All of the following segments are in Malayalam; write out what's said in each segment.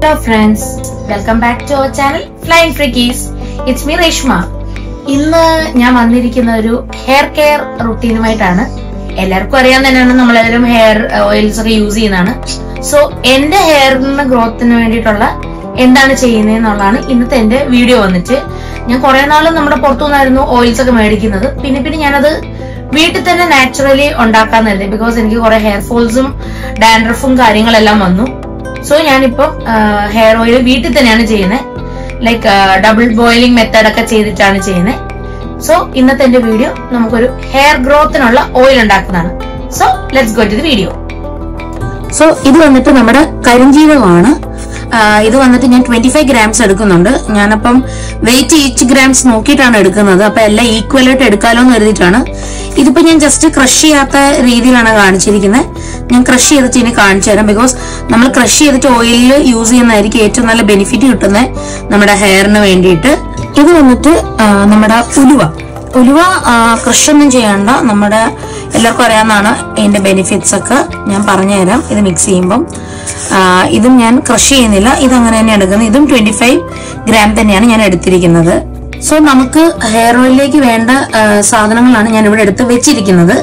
Hello friends, welcome back to our channel Flying Freakies. It's me Reshma. ഇന്ന് ഞാൻ വന്നിരിക്കുന്ന ഒരു ഹെയർ കെയർ റുട്ടീനുമായിട്ടാണ്. എല്ലാവർക്കും അറിയാൻ തന്നെയാണ് നമ്മളെല്ലാവരും ഹെയർ ഓയിൽസ് ഒക്കെ യൂസ് ചെയ്യുന്നതാണ്. സോ എന്റെ ഹെയറിന് ഗ്രോത്തിന് വേണ്ടിയിട്ടുള്ള എന്താണ് ചെയ്യുന്നതെന്നുള്ളതാണ് ഇന്നത്തെ എന്റെ വീഡിയോ വന്നിട്ട്. ഞാൻ കുറെ നാളും നമ്മുടെ പുറത്തുനിന്നായിരുന്നു ഓയിൽസ് ഒക്കെ മേടിക്കുന്നത്. പിന്നെ ഞാനത് വീട്ടിൽ തന്നെ നാച്ചുറലി ഉണ്ടാക്കാൻ കരുതി. ബിക്കോസ് എനിക്ക് കുറെ ഹെയർ ഫോൾസും ഡാൻഡ്രഫും കാര്യങ്ങളെല്ലാം വന്നു. സോ ഞാനിപ്പം ഹെയർ ഓയിൽ വീട്ടിൽ തന്നെയാണ് ചെയ്യുന്നത്. ലൈക്ക് ഡബിൾ ബോയിലിംഗ് മെത്തേഡ് ഒക്കെ ചെയ്തിട്ടാണ് ചെയ്യുന്നത്. സോ ഇന്നത്തെ എന്റെ വീഡിയോ നമുക്കൊരു ഹെയർ ഗ്രോത്തിനുള്ള ഓയിൽ ഉണ്ടാക്കുന്നതാണ്. So let's go to the video. So ഇത് വന്നിട്ട് നമ്മുടെ കരിഞ്ജീരകമാണ്. ഇത് വന്നിട്ട് ഞാൻ 25 ഗ്രാംസ് എടുക്കുന്നുണ്ട്. ഞാനപ്പം വെയിറ്റ് ഈച്ച് ഗ്രാംസ് നോക്കിയിട്ടാണ് എടുക്കുന്നത്. അപ്പൊ എല്ലാം ഈക്വൽ ആയിട്ട് എടുക്കാലോ എന്ന് കരുതിയിട്ടാണ്. ഇതിപ്പോ ഞാൻ ജസ്റ്റ് ക്രഷ് ചെയ്യാത്ത രീതിയിലാണ് കാണിച്ചിരിക്കുന്നത്. ഞാൻ ക്രഷ് ചെയ്തിട്ട് ഇനി കാണിച്ചു തരാം. ബിക്കോസ് നമ്മൾ ക്രഷ് ചെയ്തിട്ട് ഓയിലിൽ യൂസ് ചെയ്യുന്നതായിരിക്കും ഏറ്റവും നല്ല ബെനിഫിറ്റ് കിട്ടുന്നത് നമ്മുടെ ഹെയറിന് വേണ്ടിയിട്ട്. ഇത് വന്നിട്ട് നമ്മുടെ ഉലുവ ക്രഷ് ഒന്നും ചെയ്യണ്ട. നമ്മുടെ എല്ലാവർക്കും അറിയാവുന്നതാണ് ഇതിന്റെ ബെനിഫിറ്റ്സ് ഒക്കെ. ഞാൻ പറഞ്ഞുതരാം. ഇത് മിക്സ് ചെയ്യുമ്പം ഇതും ഞാൻ ക്രഷ് ചെയ്യുന്നില്ല. ഇത് അങ്ങനെ തന്നെ എടുക്കുന്നത്. ഇതും 25 ഗ്രാം തന്നെയാണ് ഞാൻ എടുത്തിരിക്കുന്നത്. സോ നമുക്ക് ഹെയർ ഓയിലിലേക്ക് വേണ്ട സാധനങ്ങളാണ് ഞാൻ ഇവിടെ എടുത്ത് വെച്ചിരിക്കുന്നത്.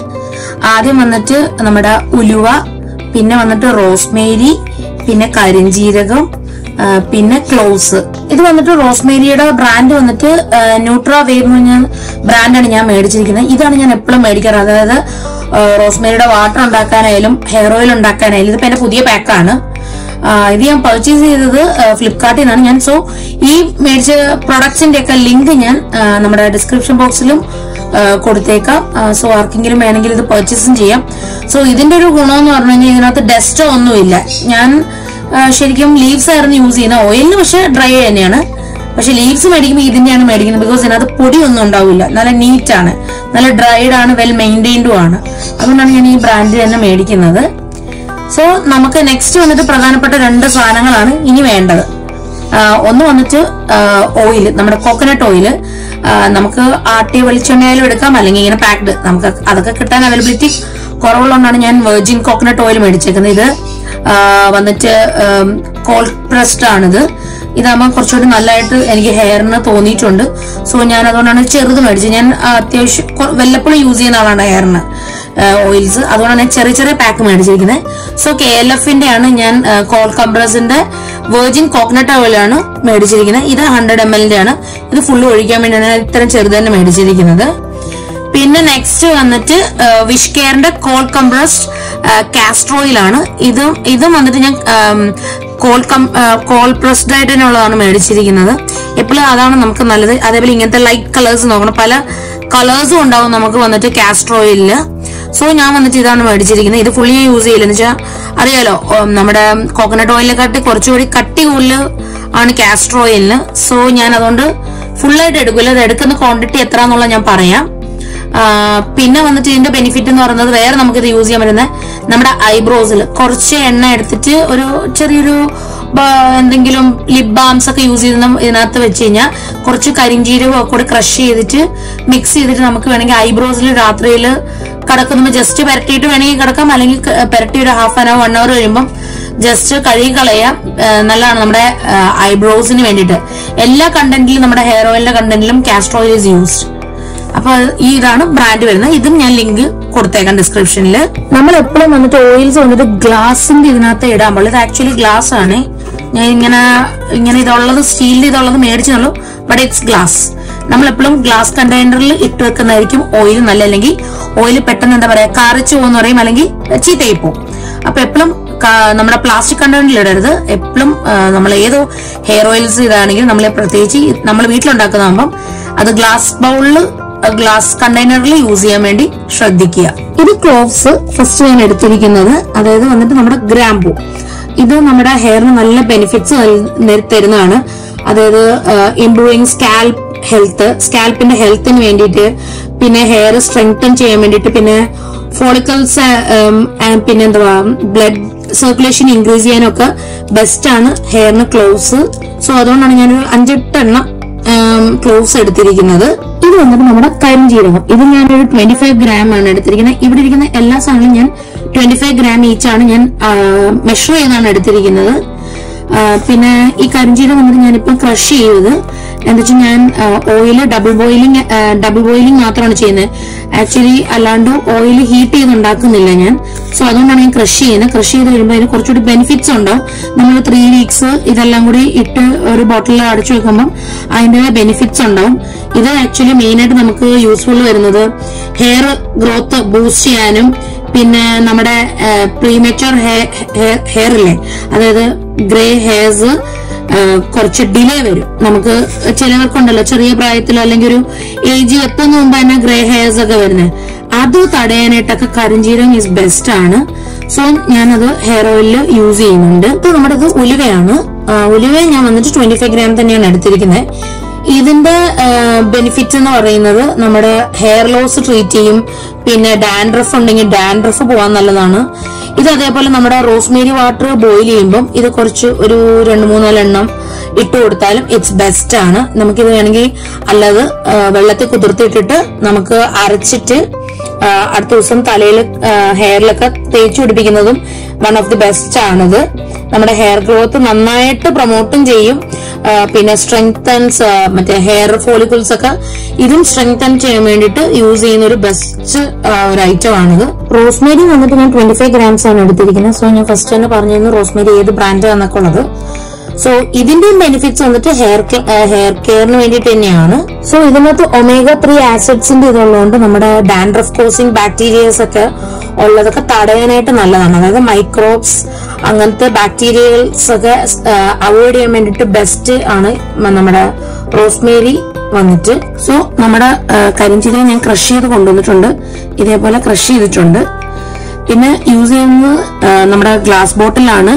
ആദ്യം വന്നിട്ട് നമ്മുടെ ഉലുവ, പിന്നെ വന്നിട്ട് റോസ്മേരി, പിന്നെ കരിഞ്ജീരകം, പിന്നെ ക്ലോവ്സ്. ഇത് വന്നിട്ട് റോസ്മേരിയുടെ ബ്രാൻഡ് വന്നിട്ട് ന്യൂട്രാ വേവ് എന്ന് പറഞ്ഞ ബ്രാൻഡാണ് ഞാൻ മേടിച്ചിരിക്കുന്നത്. ഇതാണ് ഞാൻ എപ്പോഴും മേടിക്കാറ്. അതായത് റോസ്മേരിയുടെ വാട്ടർ ഉണ്ടാക്കാനായാലും ഹെയർ ഓയിൽ ഉണ്ടാക്കാനായാലും. ഇതിപ്പോ എന്റെ പുതിയ പാക്കാണ്. ഇത് ഞാൻ പർച്ചേസ് ചെയ്തത് ഫ്ലിപ്കാർട്ടിൽ നിന്നാണ് ഞാൻ. സോ ഈ മേടിച്ച പ്രൊഡക്ട്സിന്റെ ഒക്കെ ലിങ്ക് ഞാൻ നമ്മുടെ ഡിസ്ക്രിപ്ഷൻ ബോക്സിലും കൊടുത്തേക്കാം. സോ ആർക്കെങ്കിലും വേണമെങ്കിൽ ഇത് പർച്ചേസും ചെയ്യാം. സോ ഇതിന്റെ ഒരു ഗുണമെന്ന് പറഞ്ഞു കഴിഞ്ഞാൽ ഇതിനകത്ത് ഡസ്റ്റോ ഒന്നുമില്ല. ഞാൻ ശരിക്കും ലീവ്സ് ആയിരുന്നു യൂസ് ചെയ്യുന്നത്. ഓയിലിന് പക്ഷെ ഡ്രൈ തന്നെയാണ്. പക്ഷെ ലീവ്സ് മേടിക്കുമ്പോൾ ഇതിന്റെയാണ് മേടിക്കുന്നത്. ബിക്കോസ് ഇതിനകത്ത് പൊടിയൊന്നും ഉണ്ടാവില്ല. നല്ല നീറ്റ് ആണ്, നല്ല ഡ്രൈഡ് ആണ്, വെൽ മെയിൻറ്റൈൻഡും ആണ്. അതുകൊണ്ടാണ് ഞാൻ ഈ ബ്രാൻഡ് തന്നെ മേടിക്കുന്നത്. സോ നമുക്ക് നെക്സ്റ്റ് വന്നിട്ട് പ്രധാനപ്പെട്ട 2 സാധനങ്ങളാണ് ഇനി വേണ്ടത്. ഒന്ന് വന്നിട്ട് ഓയിൽ, നമ്മുടെ കോക്കനട്ട് ഓയില്. നമുക്ക് ആട്ടിയ വെളിച്ചെണ്ണയിലും എടുക്കാം, അല്ലെങ്കിൽ ഇങ്ങനെ പാക്ഡ്. നമുക്ക് അതൊക്കെ കിട്ടാൻ അവൈലബിലിറ്റി കുറവുള്ളതുകൊണ്ടാണ് ഞാൻ വെർജിൻ കോക്കനട്ട് ഓയിൽ മേടിച്ചേക്കുന്നത്. ഇത് വന്നിട്ട് കോൾഡ് പ്രസ്ഡ് ആണിത്. ഇതാകുമ്പോൾ കുറച്ചുകൂടി നല്ലതായിട്ട് എനിക്ക് ഹെയറിന് തോന്നിയിട്ടുണ്ട്. സോ ഞാൻ അതുകൊണ്ടാണ് ചെറുത് മേടിച്ചത്. ഞാൻ അത്യാവശ്യം വല്ലപ്പോഴും യൂസ് ചെയ്യുന്ന ആളാണ് ഹെയറിന് ഓയിൽസ്. അതുകൊണ്ടാണ് ഞാൻ ചെറിയ പാക്ക് മേടിച്ചിരിക്കുന്നത്. സോ KLFന്റെ ആണ് ഞാൻ കോൾഡ് കംപ്രസിന്റെ വെർജിൻ കോക്കനട്ട് ഓയിലാണ് മേടിച്ചിരിക്കുന്നത്. ഇത് 100 ml ആണ്. ഇത് ഫുള്ള് ഒഴിക്കാൻ വേണ്ടിയാണ് ഇത്തരം ചെറുത് തന്നെ മേടിച്ചിരിക്കുന്നത്. പിന്നെ നെക്സ്റ്റ് വന്നിട്ട് വിഷ് കെയറിന്റെ കോൾഡ് കംപ്രസ്ഡ് കാസ്റ്റർ ഓയിലാണ്. ഇതും വന്നിട്ട് ഞാൻ കോൾഡ് പ്രസ്ഡ് ആയിട്ട് തന്നെയുള്ളതാണ് മേടിച്ചിരിക്കുന്നത്. എപ്പോഴും അതാണ് നമുക്ക് നല്ലത്. അതേപോലെ ഇങ്ങനത്തെ ലൈറ്റ് കളേഴ്സ് നോക്കണം. പല കളേഴ്സും ഉണ്ടാവും നമുക്ക് വന്നിട്ട് കാസ്റ്റർ ഓയിലില്. സോ ഞാൻ വന്നിട്ട് ഇതാണ് മേടിച്ചിരിക്കുന്നത്. ഇത് ഫുള്ളി ഞാൻ യൂസ് ചെയ്യില്ല. എന്ന് വെച്ചാൽ അറിയാലോ, നമ്മുടെ കോക്കനട്ട് ഓയിലിനെക്കാട്ടി കുറച്ചുകൂടി കട്ടി കൂടുതൽ ആണ് കാസ്റ്റർ ഓയിലിന്. സോ ഞാൻ അതുകൊണ്ട് ഫുള്ളായിട്ട് എടുക്കില്ല. അത് എടുക്കുന്ന ക്വാണ്ടിറ്റി എത്ര എന്നുള്ളത് ഞാൻ പറയാം. പിന്നെ വന്നിട്ട് ഇതിന്റെ ബെനിഫിറ്റ് എന്ന് പറയുന്നത് വേറെ നമുക്കിത് യൂസ് ചെയ്യാൻ പറ്റുന്നത് നമ്മുടെ ഐബ്രോസിൽ കുറച്ച് എണ്ണ എടുത്തിട്ട് ഒരു ചെറിയൊരു എന്തെങ്കിലും ലിപ് ബാംസ് ഒക്കെ യൂസ് ചെയ്യുന്ന ഇതിനകത്ത് വെച്ച് കഴിഞ്ഞാൽ കുറച്ച് കരിഞ്ജീരകം ഒക്കെ കൂടി ക്രഷ് ചെയ്തിട്ട് മിക്സ് ചെയ്തിട്ട് നമുക്ക് വേണമെങ്കിൽ ഐബ്രോസിൽ രാത്രിയിൽ കിടക്കുമ്പോൾ ജസ്റ്റ് പുരട്ടിയിട്ട് വേണമെങ്കിൽ കിടക്കാം, അല്ലെങ്കിൽ പുരട്ടി ഒരു ½ an hour 1 hour കഴിയുമ്പം ജസ്റ്റ് കഴുകി കളയാം. നല്ലതാണ് നമ്മുടെ ഐബ്രോസിന് വേണ്ടിയിട്ട്. എല്ലാ കണ്ടന്റിലും നമ്മുടെ ഹെയർ ഓയിലിന്റെ കണ്ടന്റിലും കാസ്റ്റർ ഓയിൽ ഈസ് യൂസ്ഡ്. അപ്പൊ ഇതാണ് ബ്രാൻഡ് വരുന്നത്. ഇതും ഞാൻ ലിങ്ക് കൊടുത്തേക്കാം ഡിസ്ക്രിപ്ഷനിൽ. നമ്മൾ എപ്പോഴും വന്നിട്ട് ഓയിൽസ് വന്നിട്ട് ഗ്ലാസിന്റെ ഇതിനകത്ത് ഇടാൻ പാടില്ല. ഇത് ആക്ച്വലി ഗ്ലാസ് ആണ്. ഞാൻ ഇങ്ങനെ ഇതുള്ളത് സ്റ്റീലിൽ ഇതുള്ളത് മേടിച്ചെന്നുള്ളൂ. But it's glass. നമ്മൾ എപ്പോഴും ഗ്ലാസ് കണ്ടെയ്നറിൽ ഇട്ട് വെക്കുന്നതായിരിക്കും ഓയിൽ നല്ല. അല്ലെങ്കിൽ ഓയിൽ പെട്ടെന്ന് എന്താ പറയാ കാറിച്ചു പോകുന്ന പറയും, അല്ലെങ്കിൽ ചീത്തയായി പോകും. അപ്പൊ എപ്പോഴും നമ്മുടെ പ്ലാസ്റ്റിക് കണ്ടെയ്നറിൽ ഇടരുത്. എപ്പോഴും നമ്മൾ ഏതോ ഹെയർ ഓയിൽസ് ഇതാണെങ്കിൽ നമ്മൾ പ്രത്യേകിച്ച് നമ്മൾ വീട്ടിലുണ്ടാക്കുന്നതാകുമ്പം അത് ഗ്ലാസ് കണ്ടെയ്നറിൽ യൂസ് ചെയ്യാൻ വേണ്ടി ശ്രദ്ധിക്കുക. ഇത് ക്ലോവ്സ് ഫസ്റ്റ് ഞാൻ എടുത്തിരിക്കുന്നത്. അതായത് വന്നിട്ട് നമ്മുടെ ഗ്രാമ്പൂ. ഇത് നമ്മുടെ ഹെയറിന് നല്ല ബെനിഫിറ്റ്സ് തരുന്നതാണ്. അതായത് ഇംപ്രൂവിങ് സ്കാൽപ്പിന്റെ ഹെൽത്തിന് വേണ്ടിയിട്ട്, പിന്നെ ഹെയർ സ്ട്രെങ്തൻ ചെയ്യാൻ വേണ്ടിയിട്ട്, പിന്നെ ഫോളിക്കൽസ്, പിന്നെ എന്തുവാ ബ്ലഡ് സർക്കുലേഷൻ ഇൻക്രീസ് ചെയ്യാനൊക്കെ ബെസ്റ്റ് ആണ് ഹെയറിന് ക്ലോവ്സ്. സോ അതുകൊണ്ടാണ് ഞാനൊരു 5-8 എണ്ണം ക്ലോവ്സ് എടുത്തിരിക്കുന്നത്. ഇത് വന്നിട്ട് നമ്മുടെ കരിഞ്ജീരകം. ഇത് ഞാനൊരു 25 ഗ്രാം ആണ് എടുത്തിരിക്കുന്നത്. ഇവിടെ ഇരിക്കുന്ന എല്ലാ സാധനങ്ങളും ഞാൻ 25 ഗ്രാം ഈച്ചാണ് ഞാൻ മെഷർ ചെയ്യുന്നതാണ് എടുത്തിരിക്കുന്നത്. പിന്നെ ഈ കരിഞ്ചീരകം വന്നിട്ട് ഞാനിപ്പം ക്രഷ് ചെയ്തത് എന്താ വെച്ചാൽ ഞാൻ ഓയില് ഡബിൾ ബോയിലിംഗ് മാത്രമാണ് ചെയ്യുന്നത്. ആക്ച്വലി അല്ലാണ്ട് ഓയിൽ ഹീറ്റ് ചെയ്ത് ഉണ്ടാക്കുന്നില്ല ഞാൻ. സോ അതുകൊണ്ടാണ് ഞാൻ ക്രഷ് ചെയ്യുന്നത്. ക്രഷ് ചെയ്ത് കഴിയുമ്പോൾ അതിന് കുറച്ചുകൂടി ബെനിഫിറ്റ്സ് ഉണ്ടാവും. നമ്മൾ 3 weeks ഇതെല്ലാം കൂടി ഇട്ട് ഒരു ബോട്ടിലിൽ അടച്ചു വെക്കുമ്പോൾ അതിന്റെ ബെനിഫിറ്റ്സ് ഉണ്ടാവും. ഇത് ആക്ച്വലി മെയിൻ ആയിട്ട് നമുക്ക് യൂസ്ഫുൾ വരുന്നത് ഹെയർ ഗ്രോത്ത് ബൂസ്റ്റ് ചെയ്യാനും പിന്നെ നമ്മുടെ പ്രീമച്വർ ഹെയർ ഇല്ലേ, അതായത് ഗ്രേ ഹെയർസ് കുറച്ച് ഡിലേ വരും. നമുക്ക് ചിലവർക്കുണ്ടല്ലോ ചെറിയ പ്രായത്തിലോ അല്ലെങ്കിൽ ഒരു ഏജ് എത്തുന്ന മുമ്പ് തന്നെ ഗ്രേ ഹെയർസ് ഒക്കെ വരുന്നത്, അത് തടയാനായിട്ടൊക്കെ കരിഞ്ജീരകം ഈസ് ബെസ്റ്റ് ആണ്. സോ ഞാനത് ഹെയർ ഓയിലിൽ യൂസ് ചെയ്യുന്നുണ്ട്. ഇപ്പൊ നമ്മുടെ ഇത് ഉലുവയാണ്. ഉലുവ ഞാൻ വന്നിട്ട് 25 gram തന്നെയാണ് എടുത്തിരിക്കുന്നത്. ഇതിന്റെ ബെനിഫിറ്റ് എന്ന് പറയുന്നത് നമ്മുടെ ഹെയർ ലോസ് ട്രീറ്റ് ചെയ്യും. പിന്നെ ഡാൻഡ്രഫ് ഉണ്ടെങ്കിൽ ഡാൻഡ്രഫ് പോകാൻ നല്ലതാണ്. ഇത് അതേപോലെ നമ്മുടെ റോസ്മേരി വാട്ടർ ബോയിൽ ചെയ്യുമ്പോൾ ഇത് കുറച്ച് ഒരു 2-3 എണ്ണം ഇട്ട് കൊടുത്താലും ഇറ്റ്സ് ബെസ്റ്റ് ആണ്. നമുക്കിത് വേണമെങ്കിൽ അല്ലാതെ വെള്ളത്തിൽ കുതിർത്തിട്ടിട്ട് നമുക്ക് അരച്ചിട്ട് അടുത്ത ദിവസം തലയിൽ ഹെയറിലൊക്കെ തേച്ചു പിടിപ്പിക്കുന്നതും വൺ ഓഫ് ദി ബെസ്റ്റ് ആണിത്. നമ്മുടെ ഹെയർ ഗ്രോത്ത് നന്നായിട്ട് പ്രൊമോട്ടും ചെയ്യും. പിന്നെ സ്ട്രെങ്തൻസ് മറ്റേ ഹെയർ ഫോളിക്കിൾസ് ഒക്കെ ഇതും സ്ട്രെങ്തൻ ചെയ്യാൻ വേണ്ടിയിട്ട് യൂസ് ചെയ്യുന്ന ഒരു ബെസ്റ്റ് ഒരു ഐറ്റം ആണിത്. റോസ്മേരി വന്നിട്ട് ഞാൻ 25 grams ആണ് എടുത്തിരിക്കുന്നത്. സോ ഞാൻ ഫസ്റ്റ് തന്നെ പറഞ്ഞിരുന്നു റോസ്മേരി ഏത് ബ്രാൻഡാന്നൊക്കെ ഉള്ളത്. സോ ഇതിന്റെ ബെനിഫിറ്റ്സ് വന്നിട്ട് ഹെയർ കെയറിന് വേണ്ടിയിട്ട് തന്നെയാണ്. സോ ഇതിനകത്ത് omega-3 ആസിഡ്സിന്റെ ഇതുള്ളതുകൊണ്ട് നമ്മുടെ ഡാൻഡ്രഫ് കോസിംഗ് ബാക്ടീരിയസ് ഒക്കെ ഉള്ളതൊക്കെ തടയാനായിട്ട് നല്ലതാണ്. അതായത് മൈക്രോബ്സ് അങ്ങനത്തെ ബാക്ടീരിയൽസ് ഒക്കെ അവോയ്ഡ് ചെയ്യാൻ വേണ്ടിയിട്ട് ബെസ്റ്റ് ആണ് നമ്മുടെ റോസ്മേരി വന്നിട്ട്. സോ നമ്മുടെ കരിഞ്ചീരകം ഞാൻ ക്രഷ് ചെയ്ത് കൊണ്ടുവന്നിട്ടുണ്ട്. ഇതേപോലെ ക്രഷ് ചെയ്തിട്ടുണ്ട്. പിന്നെ യൂസ് ചെയ്യുന്നത് നമ്മുടെ ഗ്ലാസ് ബോട്ടിലാണ്.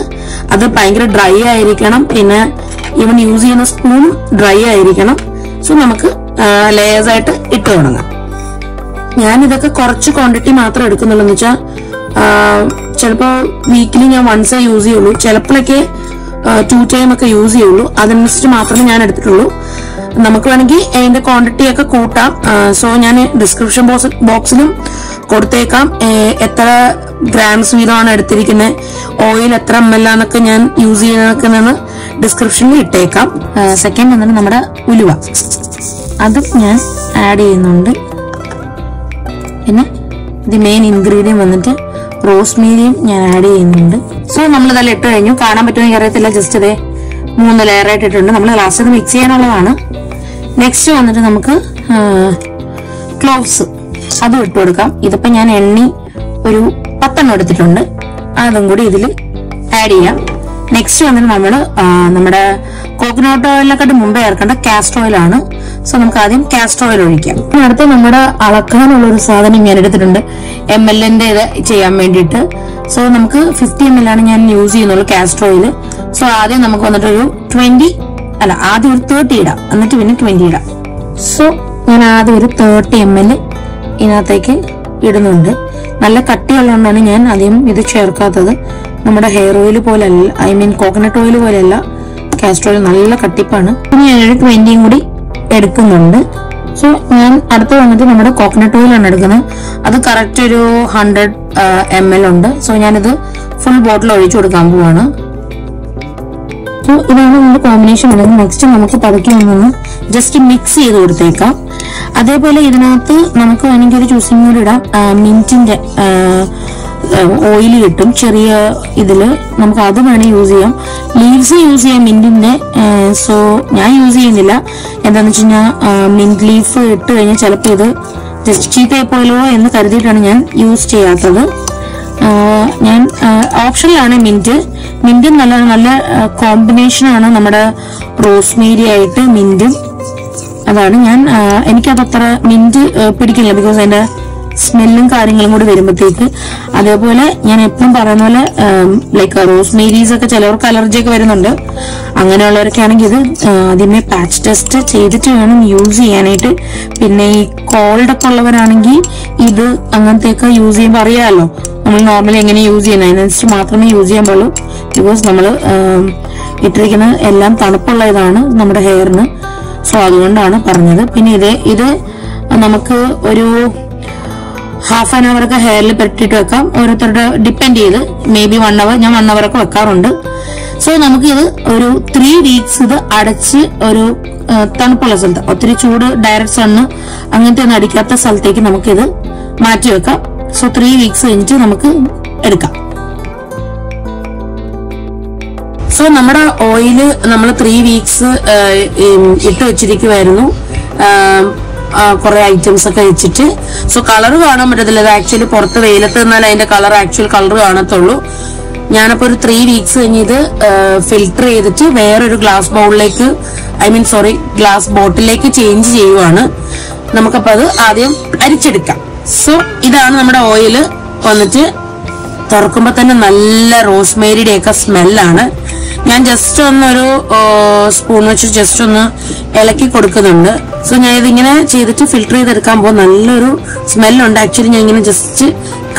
അത് ഭയങ്കര ഡ്രൈ ആയിരിക്കണം. പിന്നെ ഈവൻ യൂസ് ചെയ്യുന്ന സ്പൂൺ ഡ്രൈ ആയിരിക്കണം. സോ നമുക്ക് ലെയേഴ്സ് ആയിട്ട് ഇട്ട് തുടങ്ങാം. ഞാൻ ഇതൊക്കെ കുറച്ച് ക്വാണ്ടിറ്റി മാത്രമേ എടുക്കുന്നുള്ളൂ. എന്ന് വെച്ചാൽ ചിലപ്പോ വീക്കിലി ഞാൻ വൺസേ യൂസ് ചെയ്യുള്ളൂ, ചിലപ്പോഴൊക്കെ 2 ടൈം ഒക്കെ യൂസ് ചെയ്യുള്ളൂ. അതനുസരിച്ച് മാത്രമേ ഞാൻ എടുത്തിട്ടുള്ളൂ. നമുക്ക് വേണമെങ്കിൽ അതിന്റെ ക്വാണ്ടിറ്റി ഒക്കെ കൂട്ടാം. സോ ഞാൻ ഡിസ്ക്രിപ്ഷൻ ബോക്സിലും കൊടുത്തേക്കാം എത്ര ഗ്രാംസ് വീതമാണ് എടുത്തിരിക്കുന്നത്, ഓയിൽ എത്ര ml എന്നൊക്കെ ഞാൻ യൂസ് ചെയ്യുന്നതൊക്കെ ഡിസ്ക്രിപ്ഷനിൽ ഇട്ടേക്കാം. സെക്കൻഡ് വന്നിട്ട് നമ്മുടെ ഉലുവ, അതും ഞാൻ ആഡ് ചെയ്യുന്നുണ്ട്. പിന്നെ ദി മെയിൻ ഇൻഗ്രീഡിയൻ വന്നിട്ട് റോസ്മേരിയും ഞാൻ ആഡ് ചെയ്യുന്നുണ്ട്. സോ നമ്മളിതെല്ലാം ഇട്ട് കഴിഞ്ഞു. കാണാൻ പറ്റുമെന്ന് അറിയത്തില്ല, ജസ്റ്റ് ഇതേ 3 ലെയർ ആയിട്ട് ഇട്ടിട്ടുണ്ട്. നമ്മൾ ലാസ്റ്റ് മിക്സ് ചെയ്യാനുള്ളതാണ്. നെക്സ്റ്റ് വന്നിട്ട് നമുക്ക് ക്ലോവ്സ് അതും ഇട്ട് കൊടുക്കാം. ഇതിപ്പോ ഞാൻ എണ്ണി ഒരു 10 എണ്ണം എടുത്തിട്ടുണ്ട്, അതും കൂടി ഇതിൽ ആഡ് ചെയ്യാം. നെക്സ്റ്റ് വന്നിട്ട് നമ്മുടെ കോക്കനട്ട് ഓയിലിനെക്കാട്ട് മുമ്പേ ചേർക്കേണ്ട കാസ്റ്റർ ഓയിലാണ്. സോ നമുക്ക് ആദ്യം കാസ്റ്റർ ഓയിൽ ഒഴിക്കാം. അടുത്ത് നമ്മുടെ അളക്കാനുള്ള ഒരു സാധനം ഞാൻ എടുത്തിട്ടുണ്ട്, ml-ന്റെ ഇത് ചെയ്യാൻ വേണ്ടിയിട്ട്. സോ നമുക്ക് 50 ml ആണ് ഞാൻ യൂസ് ചെയ്യുന്നുള്ളൂ കാസ്റ്റർ ഓയിൽ. സോ ആദ്യം നമുക്ക് വന്നിട്ട് ഒരു 30 ആദ്യം ഒരു 30 ഇടാം, എന്നിട്ട് പിന്നെ 20 ഇടാം. സോ ഞാൻ ആദ്യം ഒരു 30 ml ഇതിനകത്തേക്ക് ഇടുന്നുണ്ട്. നല്ല കട്ടിയുള്ളതുകൊണ്ടാണ് ഞാൻ ആദ്യം ഇത് ചേർക്കാത്തത്. നമ്മുടെ ഹെയർ ഓയിൽ പോലെയല്ല, ഐ മീൻ കോക്കനട്ട് ഓയിൽ പോലെയല്ല, കാസ്റ്റർ ഓയിൽ നല്ല കട്ടിപ്പാണ്. ഇനി ഞാനൊരു 20 കൂടി എടുക്കുന്നുണ്ട്. സോ ഞാൻ അടുത്ത് വന്നിട്ട് നമ്മുടെ കോക്കനട്ട് ഓയിലാണ് എടുക്കുന്നത്. അത് കറക്റ്റ് ഒരു 100 ml ഉണ്ട്. സോ ഞാനിത് ഫുൾ ബോട്ടിൽ ഒഴിച്ചു കൊടുക്കാൻ പോവാണ്. സോ ഇതാണ് നമ്മുടെ കോമ്പിനേഷൻ വരുന്നത്. നെക്സ്റ്റ് നമുക്ക് പതുക്കെ ഒന്ന് ജസ്റ്റ് മിക്സ് ചെയ്ത് കൊടുത്തേക്കാം. അതേപോലെ ഇതിനകത്ത് നമുക്ക് വേണമെങ്കിൽ ഒരു ചൂസിങ് കൂടി ഇടാം. മിന്റിന്റെ ഓയിൽ കിട്ടും ചെറിയ ഇതില്, നമുക്ക് അത് വേണേ യൂസ് ചെയ്യാം. ലീവ്സ് യൂസ് ചെയ്യാം മിന്റിന്റെ. സോ ഞാൻ യൂസ് ചെയ്യുന്നില്ല. എന്താന്ന് വെച്ച് കഴിഞ്ഞാൽ മിന്റ് ലീഫ് ഇട്ട് കഴിഞ്ഞാൽ ചിലപ്പോൾ ഇത് ജസ്റ്റ് ചീത്തയായി പോയല്ലോ എന്ന് കരുതിയിട്ടാണ് ഞാൻ യൂസ് ചെയ്യാത്തത്. ഞാൻ ഓപ്ഷനിലാണ് മിന്റ്. നല്ല കോമ്പിനേഷനാണ് നമ്മുടെ റോസ്മേരി ആയിട്ട് മിന്റും. അതാണ് എനിക്കതത്ര മിന്റ് പിടിക്കില്ല, ബിക്കോസ് അതിന്റെ സ്മെല്ലും കാര്യങ്ങളും കൂടി വരുമ്പോഴത്തേക്ക്. അതേപോലെ ഞാൻ എപ്പോഴും പറയുന്ന പോലെ ലൈക്ക് റോസ്മേരീസ് ഒക്കെ ചിലവർക്ക് അലർജി ഒക്കെ വരുന്നുണ്ട്. അങ്ങനെയുള്ളവരൊക്കെ ആണെങ്കിൽ ഇത് ആദ്യമേ പാച്ച് ടെസ്റ്റ് ചെയ്തിട്ട് വേണം യൂസ് ചെയ്യാനായിട്ട്. പിന്നെ ഈ കോൾഡ് ഒക്കെ ഉള്ളവരാണെങ്കിൽ ഇത് അങ്ങനത്തെയൊക്കെ യൂസ് ചെയ്യുമ്പോൾ അറിയാമല്ലോ നമ്മൾ നോർമലി എങ്ങനെ യൂസ് ചെയ്യുന്നത്, അതിനനുസരിച്ച് മാത്രമേ യൂസ് ചെയ്യാൻ പാടുള്ളൂ. ബിക്കോസ് നമ്മൾ ഇട്ടിരിക്കുന്ന എല്ലാം തണുപ്പുള്ള ഇതാണ് നമ്മുടെ ഹെയറിന്. സോ അതുകൊണ്ടാണ് പറഞ്ഞത്. പിന്നെ ഇത് നമുക്ക് ഒരു ഹാഫ് ആൻ അവർ ഒക്കെ ഹെയറിൽ പെരട്ടിട്ട് വെക്കാം. ഓരോരുത്തരുടെ ഡിപ്പെൻഡ് ചെയ്ത് മേ ബി 1 hour, ഞാൻ 1 hour ഒക്കെ വെക്കാറുണ്ട്. സോ നമുക്കിത് ഒരു 3 weeks ഇത് അടച്ച് ഒരു തണുപ്പുള്ള സ്ഥലത്ത്, ഒത്തിരി ചൂട് ഡയറക്റ്റ് സണ്ണ് അങ്ങനത്തെ ഒന്നും അടിക്കാത്ത സ്ഥലത്തേക്ക് നമുക്കിത് മാറ്റി വെക്കാം. സോ 3 weeks കഴിഞ്ഞിട്ട് നമുക്ക് എടുക്കാം. സോ നമ്മുടെ ഓയില് നമ്മൾ 3 weeks ഇട്ട് വെച്ചിരിക്കുമായിരുന്നു, കുറെ ഐറ്റംസ് ഒക്കെ വെച്ചിട്ട്. സോ കളർ കാണാൻ പറ്റത്തില്ല, ഇത് ആക്ച്വലി പുറത്ത് വെയിലത്ത് നിന്നാൽ അതിന്റെ ആക്ച്വൽ കളർ കാണത്തുള്ളൂ. ഞാനപ്പോ ഒരു 3 weeks കഴിഞ്ഞ് ഇത് ഫിൽട്ടർ ചെയ്തിട്ട് വേറൊരു ഗ്ലാസ് ബോട്ടിലേക്ക് ചേഞ്ച് ചെയ്യുവാണ്. നമുക്കപ്പോ അത് ആദ്യം അരിച്ചെടുക്കാം. സോ ഇതാണ് നമ്മുടെ ഓയില് വന്നിട്ട്. തുറക്കുമ്പോ തന്നെ നല്ല റോസ്മേരിയുടെ ഒക്കെ സ്മെല്ലാണ്. ഞാൻ ജസ്റ്റ് ഒന്നൊരു സ്പൂൺ വെച്ച് ജസ്റ്റ് ഒന്ന് ഇളക്കി കൊടുക്കുന്നുണ്ട്. സോ ഞാൻ ഇതിങ്ങനെ ചെയ്തിട്ട് ഫിൽട്ടർ ചെയ്തെടുക്കാൻ പോകും. നല്ലൊരു സ്മെല്ലുണ്ട്. ആക്ച്വലി ഞാൻ ഇങ്ങനെ ജസ്റ്റ്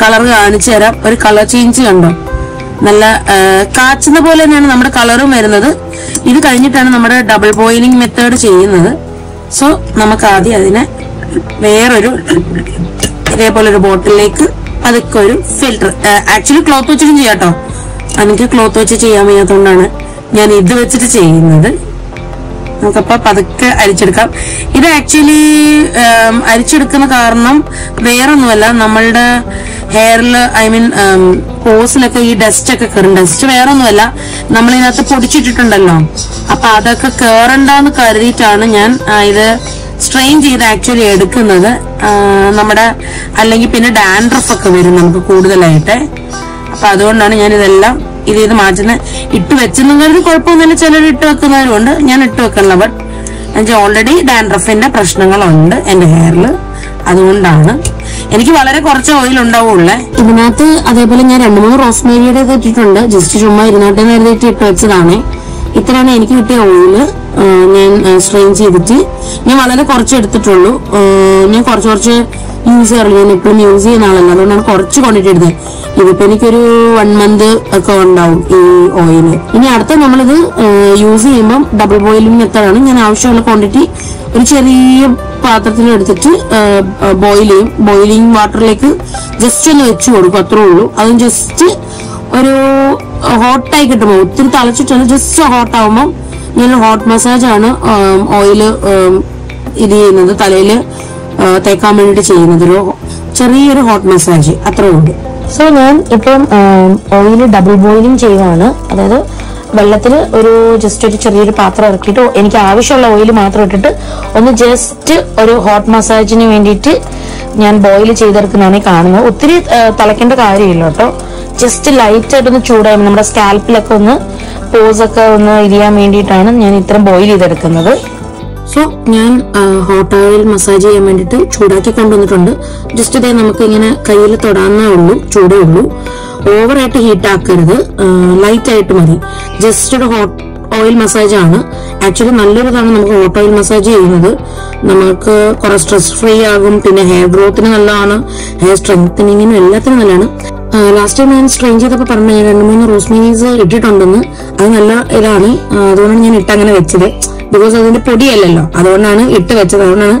കളർ കാണിച്ചു തരാം. ഒരു കളർ ചേഞ്ച് കണ്ടോ, നല്ല കാച്ചുന്ന പോലെ തന്നെയാണ് നമ്മുടെ കളറും വരുന്നത്. ഇത് കഴിഞ്ഞിട്ടാണ് നമ്മുടെ ഡബിൾ ബോയിലിംഗ് മെത്തേഡ് ചെയ്യുന്നത്. സോ നമുക്ക് ആദ്യം അതിനെ വേറൊരു ഇതേപോലെ ഒരു ബോട്ടിലേക്ക് അതൊക്കെ ഒരു ഫിൽട്ടർ, ആക്ച്വലി ക്ലോത്ത് വെച്ചിട്ടും ചെയ്യാട്ടോ. എനിക്ക് ക്ലോത്ത് വെച്ച് ചെയ്യാൻ വയ്യാത്തതുകൊണ്ടാണ് ഞാൻ ഇത് വെച്ചിട്ട് ചെയ്യുന്നത്. നമുക്കപ്പോ പതുക്കെ അരിച്ചെടുക്കാം. ഇത് ആക്ച്വലി അരിച്ചെടുക്കുന്ന കാരണം വേറൊന്നുമല്ല, നമ്മളുടെ ഹെയറിൽ പോസിലൊക്കെ ഈ ഡസ്റ്റ് ഒക്കെ കയറും. ഡസ്റ്റ് വേറൊന്നുമല്ല, നമ്മളിതിനകത്ത് പൊടിച്ചിട്ടിട്ടുണ്ടല്ലോ, അപ്പൊ അതൊക്കെ കയറണ്ടെന്ന് കരുതിയിട്ടാണ് ഞാൻ ഇത് സ്ട്രെയിൻ ചെയ്ത് ആക്ച്വലി എടുക്കുന്നത്. നമ്മുടെ അല്ലെങ്കിൽ പിന്നെ ഡാൻഡ്രഫ് ഒക്കെ വരും നമുക്ക് കൂടുതലായിട്ട്. അപ്പൊ അതുകൊണ്ടാണ് ഞാൻ ഇതെല്ലാം ഇത് മാറ്റുന്നത്. ഇട്ട് വെച്ചെന്നുള്ളത് കുഴപ്പമൊന്നുമില്ല, ചിലർ ഇട്ട് വെക്കുന്നവരുണ്ട്. ഞാൻ ഇട്ട് വെക്കണില്ല, ബട്ട് എനിക്ക് ഓൾറെഡി ഡാൻഡ്രഫിന്റെ പ്രശ്നങ്ങളുണ്ട് എന്റെ ഹെയറിൽ, അതുകൊണ്ടാണ്. എനിക്ക് വളരെ കുറച്ച് ഓയിൽ ഉണ്ടാവുള്ളേ ഇതിനകത്ത്. അതേപോലെ ഞാൻ 2-3 റോസ്മേരിയുടെ ഇട്ടിട്ടുണ്ട്, ജസ്റ്റ് ചുമ്മാ ഇരുന്നോട്ടെ എഴുതിയിട്ട് ഇട്ട് വെച്ചതാണ്. ഇത്രയാണ് എനിക്ക് കിട്ടിയ ഓയില്. ഞാൻ സ്ട്രെയിൻ ചെയ്തിട്ട് ഞാൻ വളരെ കുറച്ച് എടുത്തിട്ടുള്ളൂ. ഞാൻ കുറച്ച് യൂസ് ചെയ്യാറില്ല, ഞാൻ എപ്പോഴും യൂസ് ചെയ്യുന്ന ആളല്ല, അതുകൊണ്ടാണ് കുറച്ച് ക്വാണ്ടിറ്റി എടുത്തത്. ഇതിപ്പോ എനിക്കൊരു 1 month ഒക്കെ ഉണ്ടാവും ഈ ഓയില്. ഇനി അടുത്ത നമ്മളിത് യൂസ് ചെയ്യുമ്പോൾ ഡബിൾ ബോയിലിംഗ് മെത്തേഡാണ്. ഞാൻ ആവശ്യമുള്ള ക്വാണ്ടിറ്റി ഒരു ചെറിയ പാത്രത്തിൽ എടുത്തിട്ട് ബോയിൽ ചെയ്യും. ബോയിലിംഗ് വാട്ടറിലേക്ക് ജസ്റ്റ് ഒന്ന് വെച്ച് കൊടുക്കും, അത്രേ ഉള്ളൂ. അതും ജസ്റ്റ് ഒരു ഹോട്ടായി കിട്ടുമ്പോൾ, ഒത്തിരി തളച്ചിട്ടല്ല, ജസ്റ്റ് ഹോട്ടാവുമ്പോൾ ഞാൻ ഹോട്ട് മസാജ് ആണ് ഓയില് ഇത് ചെയ്യുന്നത്, തലയില് തേക്കാൻ വേണ്ടിട്ട് ചെയ്യുന്നത്. ഒരു ചെറിയൊരു ഹോട്ട് മസാജ്, അത്രേ ഉള്ളൂ. സോ ഞാൻ ഇപ്പം ഓയില് ഡബിൾ ബോയിലിംഗ് ചെയ്യുവാണ്. അതായത് വെള്ളത്തിൽ ഒരു ജസ്റ്റ് ഒരു ചെറിയൊരു പാത്രം ഇറക്കിയിട്ട് എനിക്ക് ആവശ്യമുള്ള ഓയിൽ മാത്രം ഇട്ടിട്ട് ഒന്ന് ജസ്റ്റ് ഒരു ഹോട്ട് മസാജിന് വേണ്ടിയിട്ട് ഞാൻ ബോയിൽ ചെയ്തെടുക്കുന്നതാണ് കാണുന്നത്. ഒത്തിരി തിളയ്ക്കേണ്ട കാര്യമില്ല കേട്ടോ, ജസ്റ്റ് ലൈറ്റ് ആയിട്ടൊന്ന് ചൂടാകുമ്പോൾ നമ്മുടെ സ്കാൽപ്പിലൊക്കെ ഒന്ന് പോസൊക്കെ ഒന്ന് ഇരിയാൻ വേണ്ടിയിട്ടാണ് ഞാൻ ഇത്രയും ബോയിൽ ചെയ്തെടുക്കുന്നത്. സോ ഞാൻ ഹോട്ട് ഓയിൽ മസാജ് ചെയ്യാൻ വേണ്ടിയിട്ട് ചൂടാക്കി കൊണ്ടുവന്നിട്ടുണ്ട്. ജസ്റ്റ് ഇതേ നമുക്ക് ഇങ്ങനെ കയ്യിൽ തൊടാന്നേ ഉള്ളൂ, ചൂടേ ഉള്ളൂ. ഓവറായിട്ട് ഹീറ്റ് ആക്കരുത്, ലൈറ്റ് ആയിട്ട് മതി. ജസ്റ്റ് ഒരു ഹോട്ട് ഓയിൽ മസാജ് ആണ്. ആക്ച്വലി നല്ലൊരിതാണ് നമുക്ക് ഹോട്ട് ഓയിൽ മസാജ് ചെയ്യുന്നത്. നമുക്ക് കുറെ സ്ട്രെസ് ഫ്രീ ആകും, പിന്നെ ഹെയർ ഗ്രോത്തിന് നല്ലതാണ്, ഹെയർ സ്ട്രെങ്തനിങ്ങിനും എല്ലാത്തിനും നല്ലതാണ്. ലാസ്റ്റ് ടൈം ഞാൻ സ്ട്രെയിൻ ചെയ്തപ്പോൾ പറഞ്ഞു ഞാൻ 2-3 റോസ്മേരീസ് ഇട്ടിട്ടുണ്ടെന്ന്. അത് നല്ല ഇതാണ്, അതുകൊണ്ടാണ് ഞാൻ ഇട്ടങ്ങനെ വെച്ചത്. ബിക്കോസ് അതിന്റെ പൊടിയല്ലല്ലോ, അതുകൊണ്ടാണ് ഇട്ട് വെച്ചത്. അതുകൊണ്ടാണ്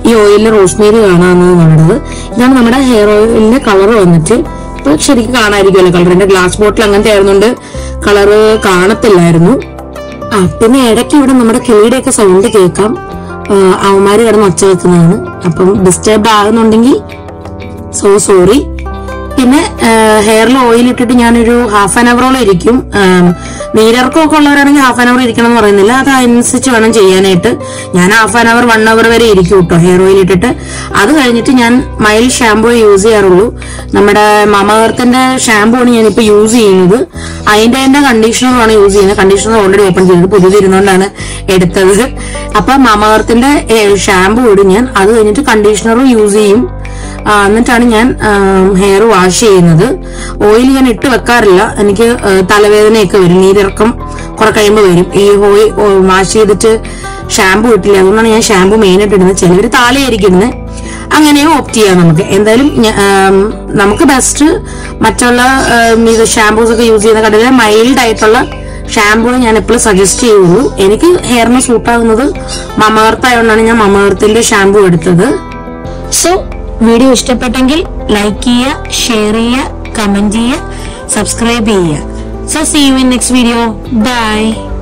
ഈ ഓയിലിൽ റോസ്മേരി കാണാമെന്നത് കണ്ടത്. ഇതാണ് നമ്മുടെ ഹെയർ ഓയിലിന്റെ കളർ വന്നിട്ട്. ഇപ്പൊ ശരിക്കും കാണാതിരിക്കുമല്ലോ കളറിന്റെ. ഗ്ലാസ് ബോട്ടിൽ അങ്ങനത്തെ ആയിരുന്നുകൊണ്ട് കളറ് കാണത്തില്ലായിരുന്നു. പിന്നെ ഇടയ്ക്ക് ഇവിടെ നമ്മുടെ കിളിയുടെ ഒക്കെ സൗണ്ട് കേൾക്കാം, അവന്മാര് കിടന്ന് ഒച്ച വെക്കുന്നതാണ്. അപ്പം ഡിസ്റ്റർബ് ആകുന്നുണ്ടെങ്കിൽ സോ സോറി. പിന്നെ ഹെയറിൽ ഓയിൽ ഇട്ടിട്ട് ഞാനൊരു 1/2 hour ഇരിക്കും. നീരിറക്കമൊക്കെ ഉള്ളവരാണെങ്കിൽ 1/2 hour ഇരിക്കണം എന്ന് പറയുന്നില്ല, അതനുസരിച്ച് വേണം ചെയ്യാനായിട്ട്. ഞാൻ 1/2 hour 1 hour വരെ ഇരിക്കും കേട്ടോ ഹെയർ ഓയിൽ ഇട്ടിട്ട്. അത് കഴിഞ്ഞിട്ട് ഞാൻ മൈൽഡ് ഷാമ്പൂ യൂസ് ചെയ്യാറുള്ളൂ. നമ്മുടെ മമഎർത്തിന്റെ ഷാമ്പൂ ആണ് ഞാനിപ്പോ യൂസ് ചെയ്യുന്നത്. അതിന്റെ കണ്ടീഷണറാണ് യൂസ് ചെയ്യുന്നത്. കണ്ടീഷണർ ഓൾറെഡി ഓപ്പൺ ചെയ്തത്, പുതിയതിരുന്നോണ്ടാണ് എടുത്തത്. അപ്പൊ മമഎർത്തിന്റെ ഷാമ്പൂ ഇടും ഞാൻ. അത് കഴിഞ്ഞിട്ട് കണ്ടീഷണറും യൂസ് ചെയ്യും. എന്നിട്ടാണ് ഞാൻ ഹെയർ വാഷ് ചെയ്യുന്നത്. ഓയിൽ ഞാൻ ഇട്ട് വെക്കാറില്ല, എനിക്ക് തലവേദനയൊക്കെ വരും, നീരിറക്കം കുറെ കഴിയുമ്പോൾ വരും ഈ ഓയിൽ വാഷ് ചെയ്തിട്ട് ഷാമ്പൂ ഇട്ടില്ല. അതുകൊണ്ടാണ് ഞാൻ ഷാമ്പൂ മെയിനായിട്ട് ഇടുന്നത്. ചിലവര് താലയായിരിക്കും ഇടുന്നത്, അങ്ങനെയോ ഓപ്റ്റ് ചെയ്യാം നമുക്ക്. എന്തായാലും നമുക്ക് ബെസ്റ്റ് മറ്റുള്ള ഇത് ഷാമ്പൂസ് ഒക്കെ യൂസ് ചെയ്യുന്ന കടയിൽ മൈൽഡ് ആയിട്ടുള്ള ഷാമ്പൂ ഞാൻ എപ്പോഴും സജസ്റ്റ് ചെയ്യുള്ളൂ. എനിക്ക് ഹെയറിന് സൂട്ടാകുന്നത് മമഎർത്ത് ആയതുകൊണ്ടാണ് ഞാൻ മമഎർത്തിന്റെ ഷാമ്പൂ എടുത്തത്. സോ വീഡിയോ ഇഷ്ടപ്പെട്ടെങ്കിൽ ലൈക്ക് ചെയ്യുക, ഷെയർ ചെയ്യുക, കമന്റ് ചെയ്യുക, സബ്സ്ക്രൈബ് ചെയ്യുക. So see you in next video. Bye.